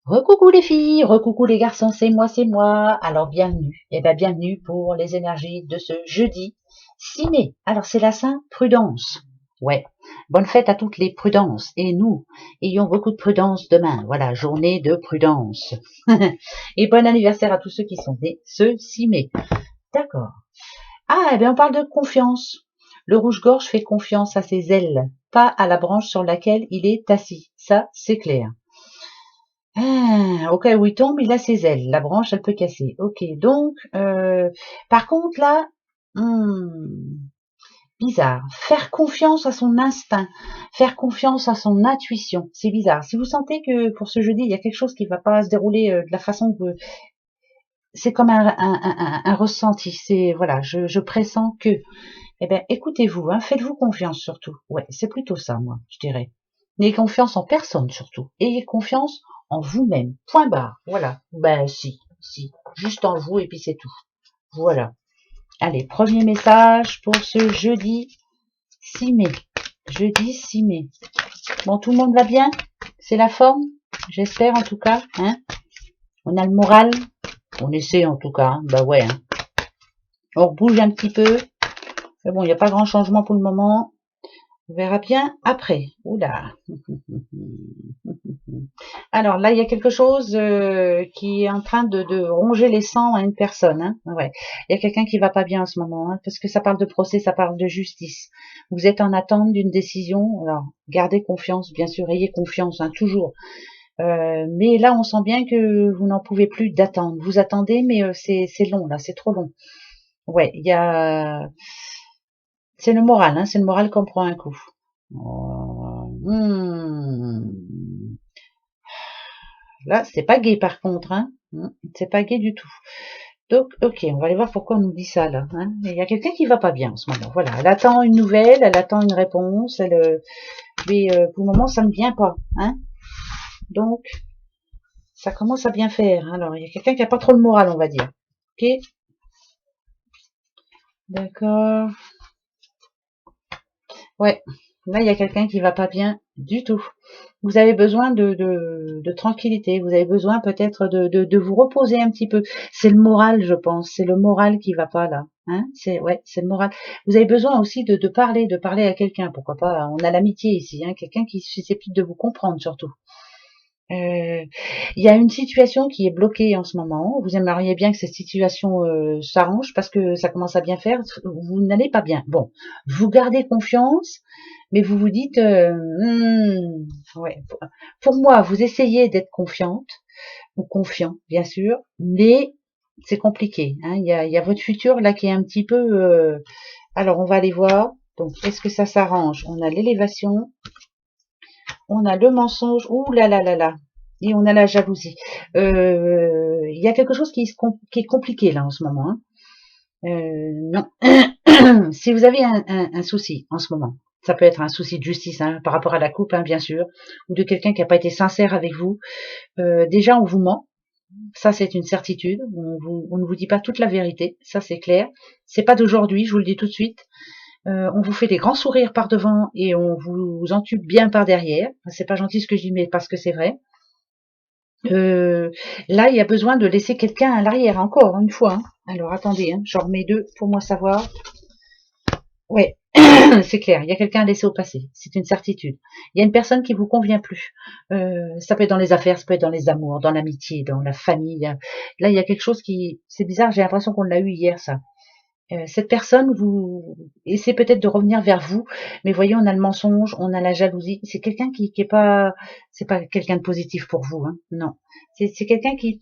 Recoucou les filles, recoucou les garçons, c'est moi, c'est moi. Alors bienvenue, bienvenue pour les énergies de ce jeudi 6 mai. Alors c'est la Saint-Prudence. Ouais, bonne fête à toutes les prudences. Et nous, ayons beaucoup de prudence demain. Voilà, journée de prudence. Et bon anniversaire à tous ceux qui sont nés ce 6 mai. D'accord. Ah, on parle de confiance. Le rouge-gorge fait confiance à ses ailes, pas à la branche sur laquelle il est assis. Ça, c'est clair. Ah, au cas où il tombe, il a ses ailes. La branche, elle peut casser. Ok, donc, par contre, là, hmm, bizarre. Faire confiance à son instinct, faire confiance à son intuition, c'est bizarre. Si vous sentez que pour ce jeudi, il y a quelque chose qui va pas se dérouler de la façon que... C'est comme un ressenti, c'est, voilà, je pressens que... Eh bien, écoutez-vous, hein, faites-vous confiance surtout. Ouais, c'est plutôt ça, moi, je dirais. N'ayez confiance en personne surtout. Ayez confiance en vous-même. Point barre. Voilà. Ben si. Juste en vous et puis c'est tout. Voilà. Allez, premier message pour ce jeudi 6 mai. Jeudi 6 mai. Bon, tout le monde va bien? C'est la forme? J'espère en tout cas. Hein, on a le moral? On essaie en tout cas. Hein. Bah ouais. Hein. On bouge un petit peu. Mais bon, il n'y a pas grand changement pour le moment. On verra bien après. Oula. Alors là, il y a quelque chose qui est en train de ronger les sangs à une personne. Hein. Ouais. Il y a quelqu'un qui va pas bien en ce moment, hein, parce que ça parle de procès, ça parle de justice. Vous êtes en attente d'une décision. Alors, gardez confiance, bien sûr, ayez confiance, hein, toujours. Mais là, on sent bien que vous n'en pouvez plus d'attendre. Vous attendez, mais c'est long, là, c'est trop long. Ouais, il y a... C'est le moral, hein, c'est le moral qu'on prend un coup. Là, c'est pas gai par contre, hein. C'est pas gai du tout. Donc, ok, on va aller voir pourquoi on nous dit ça là. Hein. Il y a quelqu'un qui va pas bien en ce moment. Voilà, elle attend une nouvelle, elle attend une réponse, mais pour le moment, ça ne vient pas. Hein. Donc, ça commence à bien faire. Alors, il y a quelqu'un qui a pas trop le moral, on va dire. Ok, d'accord. Ouais, là, il y a quelqu'un qui va pas bien du tout. Vous avez besoin de tranquillité, vous avez besoin peut-être de vous reposer un petit peu. C'est le moral, je pense, c'est le moral qui va pas là. Hein, c'est le moral. Vous avez besoin aussi de parler à quelqu'un, pourquoi pas. On a l'amitié ici, hein, quelqu'un qui est susceptible de vous comprendre surtout. Il y a une situation qui est bloquée en ce moment. Vous aimeriez bien que cette situation s'arrange parce que ça commence à bien faire. Vous n'allez pas bien. Bon, vous gardez confiance, mais vous vous dites, ouais. Pour moi, vous essayez d'être confiante ou confiant, bien sûr, mais c'est compliqué. Hein. Il y a votre futur là qui est un petit peu. Alors, on va aller voir. Donc, est-ce que ça s'arrange? On a l'élévation. On a le mensonge, ouh là là là là, et on a la jalousie. Il y a quelque chose qui est compliqué là en ce moment. Hein. Non. Si vous avez un souci en ce moment, ça peut être un souci de justice hein, par rapport à la coupe, hein, bien sûr, ou de quelqu'un qui n'a pas été sincère avec vous. Déjà, on vous ment. Ça, c'est une certitude. On ne vous dit pas toute la vérité. Ça, c'est clair. C'est pas d'aujourd'hui, je vous le dis tout de suite. On vous fait des grands sourires par devant et on vous entube bien par derrière. C'est pas gentil ce que je dis, mais parce que c'est vrai. Là, il y a besoin de laisser quelqu'un à l'arrière, encore une fois. Hein. Alors, attendez, hein, j'en remets deux pour moi savoir. Ouais, c'est clair, il y a quelqu'un à laisser au passé, c'est une certitude. Il y a une personne qui vous convient plus. Ça peut être dans les affaires, ça peut être dans les amours, dans l'amitié, dans la famille. Là, il y a quelque chose qui... C'est bizarre, j'ai l'impression qu'on l'a eu hier, ça. Cette personne, vous essaie peut-être de revenir vers vous, mais voyez, on a le mensonge, on a la jalousie. C'est quelqu'un qui est pas, c'est pas quelqu'un de positif pour vous, hein. Non, c'est quelqu'un qui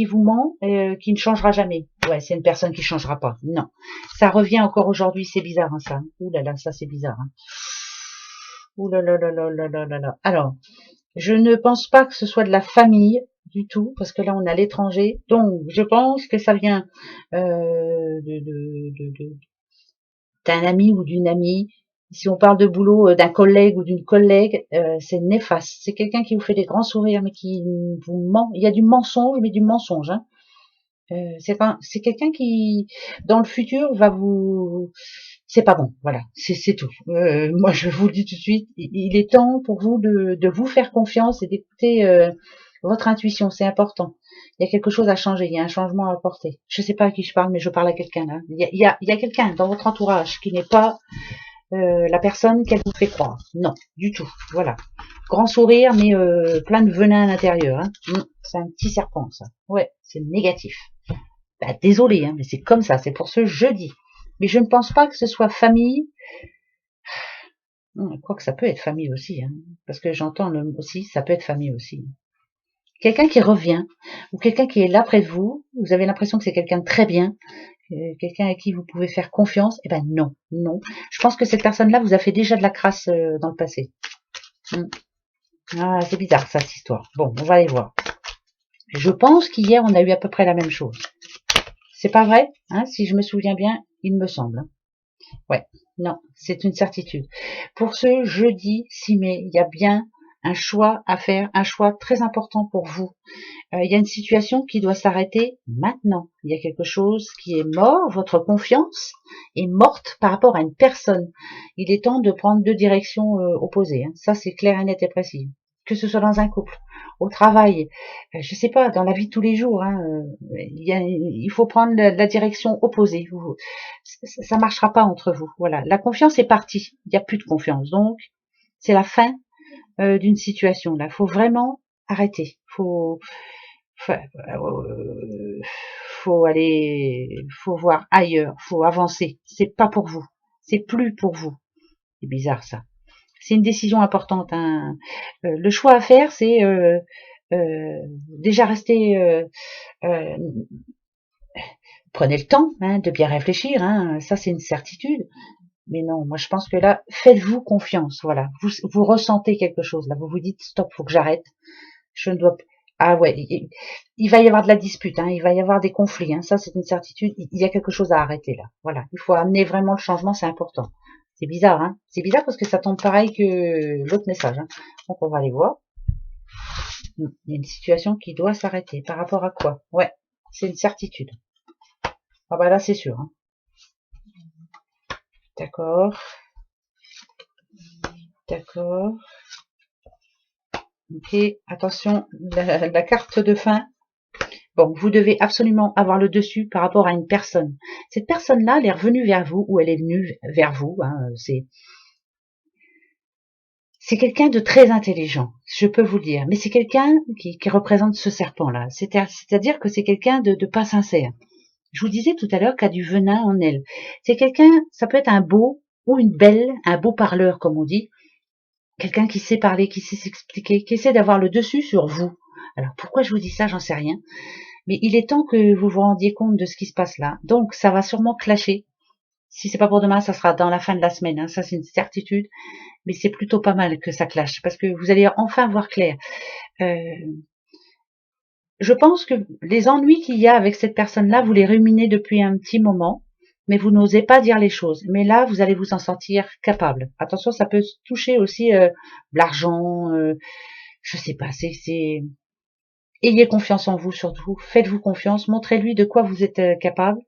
vous ment, qui ne changera jamais. Ouais, c'est une personne qui changera pas. Non, ça revient encore aujourd'hui, c'est bizarre, hein, ça. Ouh là là, ça c'est bizarre. Hein. Ouh là là là là là là là là. Alors, je ne pense pas que ce soit de la famille du tout, parce que là on est à l'étranger. Donc, je pense que ça vient d'un ami ou d'une amie. Si on parle de boulot, d'un collègue ou d'une collègue, c'est néfaste. C'est quelqu'un qui vous fait des grands sourires, mais qui vous ment. Il y a du mensonge, mais du mensonge. Hein. C'est quelqu'un qui, dans le futur, va vous... C'est pas bon, voilà, c'est tout. Moi, je vous le dis tout de suite, il est temps pour vous de vous faire confiance et d'écouter Votre intuition, c'est important. Il y a quelque chose à changer, il y a un changement à apporter. Je ne sais pas à qui je parle, mais je parle à quelqu'un là. Il y a quelqu'un dans votre entourage qui n'est pas la personne qu'elle vous fait croire. Non, du tout. Voilà. Grand sourire, mais plein de venin à l'intérieur. Hein. C'est un petit serpent, ça. Ouais, c'est négatif. Bah, désolé, hein, mais c'est comme ça, c'est pour ce jeudi. Mais je ne pense pas que ce soit famille. Quoique ça peut être famille aussi, hein, parce que j'entends aussi, ça peut être famille aussi. Quelqu'un qui revient, ou quelqu'un qui est là près de vous, vous avez l'impression que c'est quelqu'un de très bien, quelqu'un à qui vous pouvez faire confiance, eh ben non, non. Je pense que cette personne-là vous a fait déjà de la crasse dans le passé. Ah, c'est bizarre ça, cette histoire. Bon, on va aller voir. Je pense qu'hier, on a eu à peu près la même chose. C'est pas vrai, hein, si je me souviens bien, il me semble. Ouais, non, c'est une certitude. Pour ce jeudi 6 mai, il y a bien un choix à faire, un choix très important pour vous. Il y a une situation qui doit s'arrêter maintenant. Il y a quelque chose qui est mort, votre confiance est morte par rapport à une personne. Il est temps de prendre deux directions opposées. Hein. Ça, c'est clair et net et précis. Que ce soit dans un couple, au travail, je sais pas, dans la vie de tous les jours, hein, il faut prendre la direction opposée. Ça marchera pas entre vous. Voilà, la confiance est partie. Il n'y a plus de confiance, donc c'est la fin d'une situation. Là, faut vraiment arrêter. Faut aller, faut voir ailleurs, faut avancer. C'est pas pour vous, c'est plus pour vous. C'est bizarre ça. C'est une décision importante. Hein. Le choix à faire, c'est déjà rester. Prenez le temps hein, de bien réfléchir. Hein. Ça, c'est une certitude. Mais non, moi je pense que là, faites-vous confiance. Voilà, vous ressentez quelque chose. Là, vous vous dites stop, faut que j'arrête. Je ne dois pas. Ah ouais, il va y avoir de la dispute, hein, il va y avoir des conflits, hein, ça c'est une certitude, il y a quelque chose à arrêter là. Voilà, il faut amener vraiment le changement, c'est important. C'est bizarre, hein. C'est bizarre parce que ça tombe pareil que l'autre message. Hein. Donc on va aller voir. Il y a une situation qui doit s'arrêter. Par rapport à quoi? Ouais, c'est une certitude. Ah bah là c'est sûr. Hein. D'accord. D'accord. Ok, attention, la carte de fin. Bon, vous devez absolument avoir le dessus par rapport à une personne. Cette personne-là, elle est revenue vers vous ou elle est venue vers vous. Hein, c'est quelqu'un de très intelligent, je peux vous le dire. Mais c'est quelqu'un qui représente ce serpent-là. C'est-à-dire que c'est quelqu'un de pas sincère. Je vous disais tout à l'heure qu'il y a du venin en elle. C'est quelqu'un, ça peut être un beau ou une belle, un beau parleur, comme on dit. Quelqu'un qui sait parler, qui sait s'expliquer, qui essaie d'avoir le dessus sur vous. Alors pourquoi je vous dis ça, j'en sais rien. Mais il est temps que vous vous rendiez compte de ce qui se passe là. Donc, ça va sûrement clasher. Si c'est pas pour demain, ça sera dans la fin de la semaine. Hein. Ça, c'est une certitude. Mais c'est plutôt pas mal que ça clash. Parce que vous allez enfin voir clair. Je pense que les ennuis qu'il y a avec cette personne-là, vous les ruminez depuis un petit moment. Mais vous n'osez pas dire les choses. Mais là, vous allez vous en sentir capable. Attention, ça peut toucher aussi l'argent. Je sais pas, ayez confiance en vous surtout, faites-vous confiance, montrez-lui de quoi vous êtes capable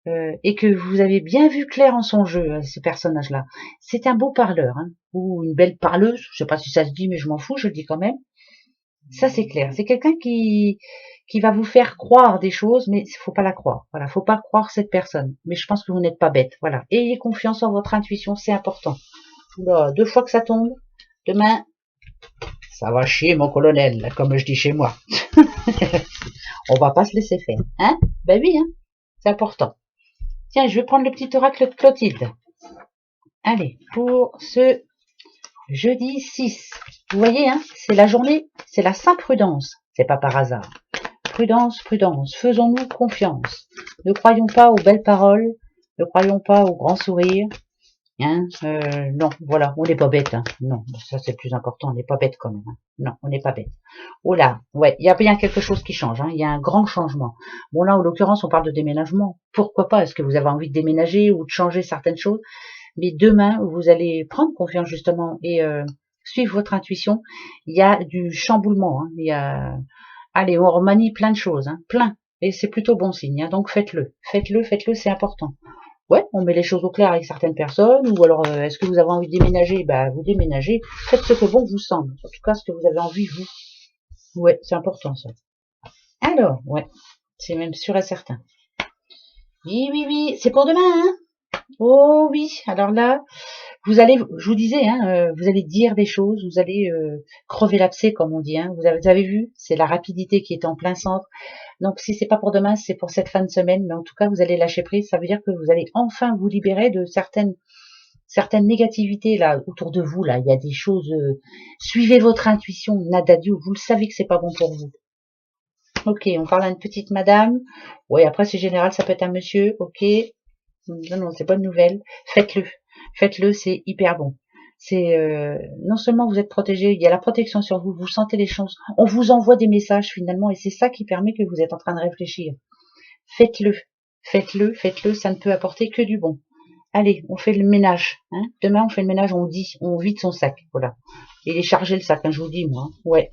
et que vous avez bien vu clair en son jeu, ce personnage-là. C'est un beau parleur, hein, ou une belle parleuse, je sais pas si ça se dit, mais je m'en fous, je le dis quand même. Ça c'est clair, c'est quelqu'un qui va vous faire croire des choses, mais il faut pas la croire. Voilà, faut pas croire cette personne. Mais je pense que vous n'êtes pas bête. Voilà, ayez confiance en votre intuition, c'est important. Oula, 2 fois que ça tombe, demain, ça va chier mon colonel, comme je dis chez moi. On va pas se laisser faire, hein? Ben oui, hein, c'est important. Tiens, je vais prendre le petit oracle de Clotilde. Allez, pour ce jeudi 6. Vous voyez, hein, c'est la journée, c'est la Saint-Prudence. C'est pas par hasard. Prudence, prudence, faisons-nous confiance. Ne croyons pas aux belles paroles, ne croyons pas aux grands sourires. Hein, non, voilà, on n'est pas bête. Hein. Non, ça c'est le plus important, on n'est pas bête quand même. Hein. Non, on n'est pas bête. Oh là, ouais, il y a bien quelque chose qui change. Hein. Il y a un grand changement. Bon là, en l'occurrence, on parle de déménagement. Pourquoi pas? Est-ce que vous avez envie de déménager ou de changer certaines choses? Mais demain, vous allez prendre confiance justement et suivre votre intuition. Il y a du chamboulement. Hein. Il y a, allez, on remanie plein de choses, hein, plein. Et c'est plutôt bon signe. Hein. Donc faites-le, faites-le, faites-le, c'est important. Ouais, on met les choses au clair avec certaines personnes, ou alors est-ce que vous avez envie de déménager? Bah vous déménagez, faites ce que bon vous semble, en tout cas ce que vous avez envie vous. Ouais, c'est important ça. Alors, ouais, c'est même sûr et certain. Oui, oui, oui, c'est pour demain, hein. Oh oui, alors là, vous allez, je vous disais, hein, vous allez dire des choses, vous allez crever l'abcès, comme on dit. Hein. Vous avez vu, c'est la rapidité qui est en plein centre. Donc si c'est pas pour demain, c'est pour cette fin de semaine. Mais en tout cas, vous allez lâcher prise. Ça veut dire que vous allez enfin vous libérer de certaines négativités là autour de vous. Là, il y a des choses. Suivez votre intuition, nada Dieu. Vous le savez que c'est pas bon pour vous. Ok, on parle à une petite madame. Oui, après c'est général, ça peut être un monsieur. Ok. Non, non, c'est bonne nouvelle. Faites-le. Faites-le, c'est hyper bon. C'est non seulement vous êtes protégé, il y a la protection sur vous, vous sentez les choses. On vous envoie des messages finalement et c'est ça qui permet que vous êtes en train de réfléchir. Faites-le. Faites-le, faites-le, ça ne peut apporter que du bon. Allez, on fait le ménage. Hein. Demain, on fait le ménage, on vide son sac. Voilà. Il est chargé le sac, hein, je vous dis, moi. Ouais.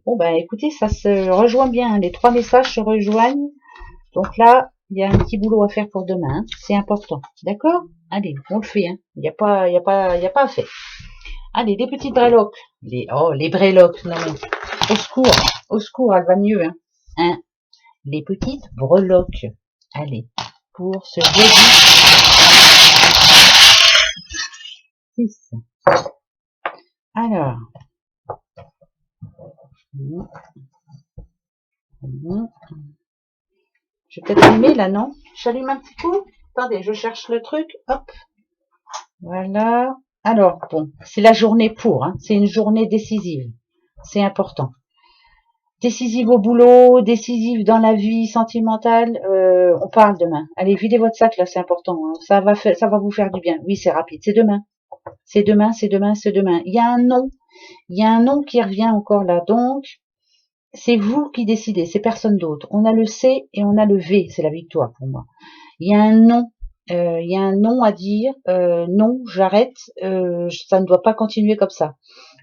Bon, ben écoutez, ça se rejoint bien. Hein. Les 3 messages se rejoignent. Donc là, il y a un petit boulot à faire pour demain. Hein. C'est important. D'accord? Allez, on le fait. Hein. Il n'y a pas, à faire. Allez, les petites breloques. Les breloques. Non mais, au secours, elle va mieux. Hein. Les petites breloques. Allez, pour ce jeudi 6. Alors, je vais peut-être allumer là, non? J'allume un petit coup. Attendez, je cherche le truc. Hop. Voilà. Alors, bon, c'est la journée pour. Hein. C'est une journée décisive. C'est important. Décisive au boulot, décisive dans la vie sentimentale. On parle demain. Allez, videz votre sac là, c'est important. Hein. Ça va vous faire du bien. Oui, c'est rapide. C'est demain. C'est demain, c'est demain, c'est demain. Il y a un nom. Il y a un nom qui revient encore là. Donc, c'est vous qui décidez. C'est personne d'autre. On a le C et on a le V. C'est la victoire pour moi. Il y a un nom. Il y a un non à dire. Non, j'arrête. Ça ne doit pas continuer comme ça.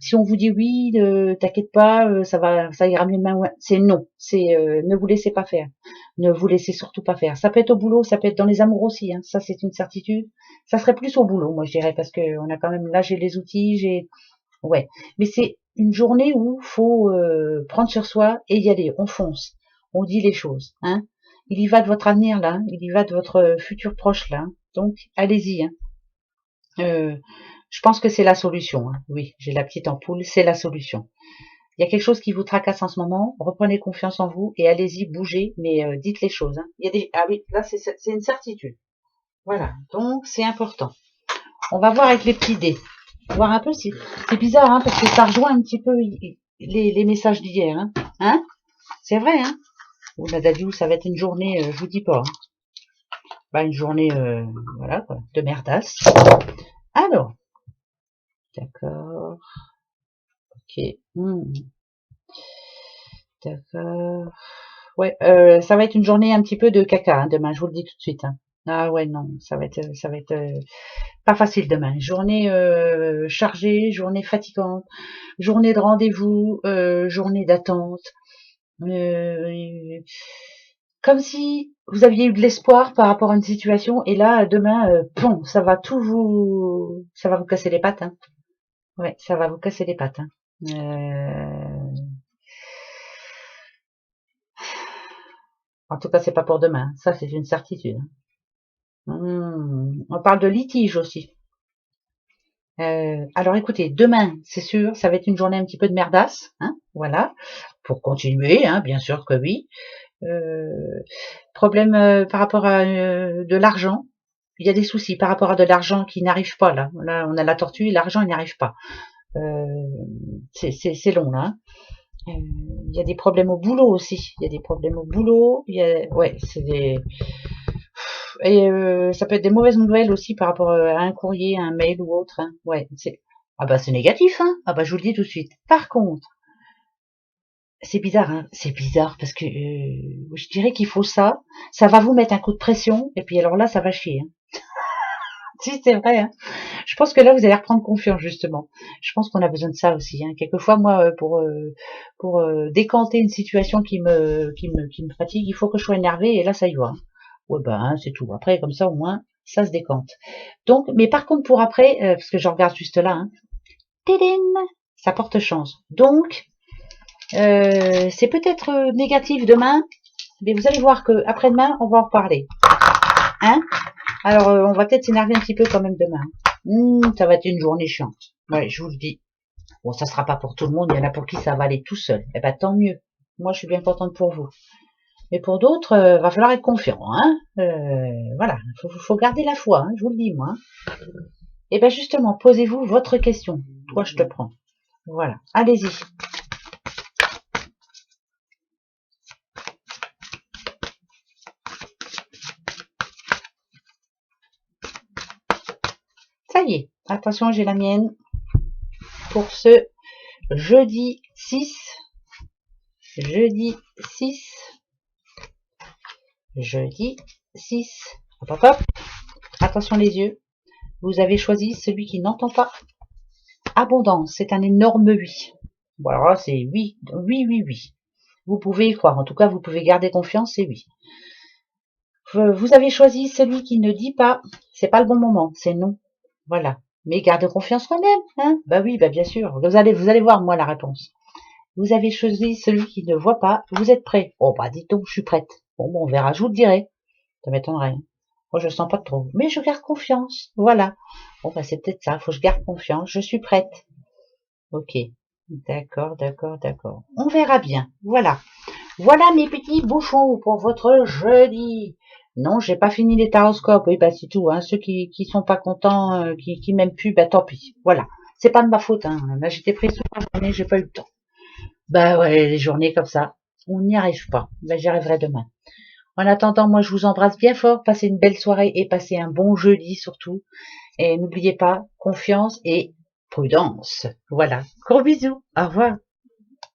Si on vous dit oui, t'inquiète pas, ça ira mieux demain. Ouais, c'est non. C'est ne vous laissez pas faire. Ne vous laissez surtout pas faire. Ça peut être au boulot, ça peut être dans les amours aussi. Hein, ça, c'est une certitude. Ça serait plus au boulot, moi je dirais, parce que on a quand même là, j'ai les outils, ouais. Mais c'est une journée où faut prendre sur soi et y aller. On fonce. On dit les choses. Hein. Il y va de votre avenir là, il y va de votre futur proche là. Donc allez-y. Hein. Je pense que c'est la solution. Hein. Oui, j'ai la petite ampoule, c'est la solution. Il y a quelque chose qui vous tracasse en ce moment, reprenez confiance en vous et allez-y, bougez, mais dites les choses. Hein. Il y a ah oui, là c'est une certitude. Voilà, donc c'est important. On va voir avec les petits dés. Voir un peu si c'est bizarre, hein, parce que ça rejoint un petit peu les messages d'hier. Hein, c'est vrai, hein. Ou la Dadiou, ça va être une journée, je vous dis pas. Hein. Bah, une journée, voilà, quoi, de merdasse. Alors, d'accord. Ok. D'accord. Ouais, ça va être une journée un petit peu de caca hein, demain, je vous le dis tout de suite. Hein. Ah ouais, non, ça va être pas facile demain. Journée chargée, journée fatigante, journée de rendez-vous, journée d'attente. Comme si vous aviez eu de l'espoir par rapport à une situation et là demain, bon, ça va vous casser les pattes. Hein. Ouais, ça va vous casser les pattes. Hein. En tout cas, c'est pas pour demain. Ça, c'est une certitude. On parle de litige aussi. Alors écoutez, demain, c'est sûr, ça va être une journée un petit peu de merdasse, hein, voilà, pour continuer, hein, bien sûr que oui. Problème par rapport à de l'argent. Il y a des soucis par rapport à de l'argent qui n'arrive pas là. Là, on a la tortue, l'argent il n'arrive pas. C'est long là. Il y a des problèmes au boulot aussi. Il y a des problèmes au boulot. Ouais, c'est des et ça peut être des mauvaises nouvelles aussi par rapport à un courrier, un mail ou autre. Hein. Ouais, ah bah c'est négatif. Hein. Ah bah je vous le dis tout de suite. Par contre, c'est bizarre. Hein. C'est bizarre parce que je dirais qu'il faut ça. Ça va vous mettre un coup de pression et puis alors là ça va chier. Hein. Si c'est vrai. Hein. Je pense que là vous allez reprendre confiance justement. Je pense qu'on a besoin de ça aussi. Hein. Quelquefois moi pour décanter une situation qui me fatigue, il faut que je sois énervée et là ça y va. Hein. Ouais ben c'est tout. Après comme ça au moins ça se décante. Donc mais par contre pour après parce que je regarde juste là, hein, tédine, ça porte chance. Donc C'est peut-être négatif demain, mais vous allez voir que après-demain, on va en reparler. Hein? Alors, on va peut-être s'énerver un petit peu quand même demain. Ça va être une journée chiante. Ouais, je vous le dis. Bon, ça sera pas pour tout le monde, il y en a pour qui ça va aller tout seul. Eh ben, tant mieux. Moi, je suis bien contente pour vous. Mais pour d'autres, va falloir être confiant, hein. Voilà, faut garder la foi, hein, je vous le dis, moi. Et ben justement, posez-vous votre question. Toi, je te prends. Voilà, allez-y. Ça y est, attention, j'ai la mienne. Pour ce jeudi 6. Jeudi 6. Jeudi 6. Hop, hop, hop. Attention les yeux. Vous avez choisi celui qui n'entend pas. Abondance, c'est un énorme oui. Bon, alors là, c'est oui, oui, oui, oui. Vous pouvez y croire. En tout cas, vous pouvez garder confiance, c'est oui. Vous avez choisi celui qui ne dit pas, c'est pas le bon moment, c'est non. Voilà. Mais gardez confiance quand même, hein. Bah oui, bah bien sûr. Vous allez voir, moi, la réponse. Vous avez choisi celui qui ne voit pas. Vous êtes prêt? Oh, bah, dites donc, je suis prête. Bon, on verra. Je vous le dirai. Ça m'étonnerait. Moi, je sens pas trop. Mais je garde confiance. Voilà. Bon, bah, c'est peut-être ça. Faut que je garde confiance. Je suis prête. Ok. D'accord, d'accord, d'accord. On verra bien. Voilà. Voilà mes petits bouchons pour votre jeudi. Non, j'ai pas fini les taroscopes. Oui, bah c'est tout. Hein. Ceux qui sont pas contents, qui m'aiment plus, bah tant pis. Voilà. C'est pas de ma faute. Hein. Là, j'étais prise toute la journée, j'ai pas eu le temps. Bah ouais, les journées comme ça, on n'y arrive pas. Bah j'y arriverai demain. En attendant, moi je vous embrasse bien fort. Passez une belle soirée et passez un bon jeudi surtout. Et n'oubliez pas, confiance et prudence. Voilà. Gros bisous. Au revoir.